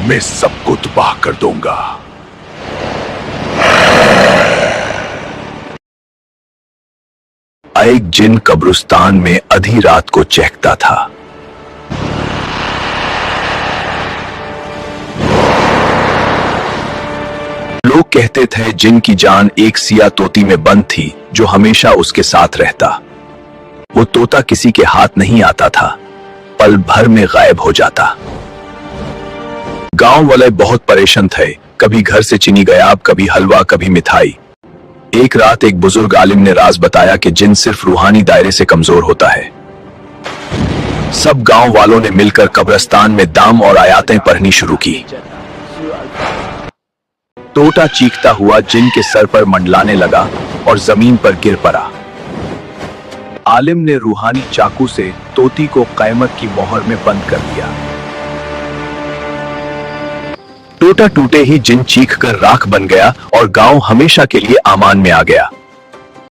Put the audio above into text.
मैं सबको तबाह कर दूंगा। एक जिन कब्रिस्तान में आधी रात को चहकता था। लोग कहते थे जिन की जान एक सिया तोती में बंद थी जो हमेशा उसके साथ रहता। वो तोता किसी के हाथ नहीं आता था, पल भर में गायब हो जाता। गांव वाले बहुत परेशान थे, कभी घर से चीनी गायब, कभी हलवा, कभी मिठाई। एक रात एक बुजुर्ग आलिम ने राज बताया कि जिन सिर्फ रूहानी दायरे से कमजोर होता है। सब गांव वालों ने मिलकर कब्रिस्तान में दाम और आयातें पढ़नी शुरू की। तोता चीखता हुआ जिन के सर पर मंडलाने लगा और जमीन पर गिर पड़ा। आलिम ने रूहानी चाकू से तोती को क़यामत की मोहर में बंद कर दिया। टूटा टूटे ही जिन चीख कर राख बन गया और गांव हमेशा के लिए अमान में आ गया।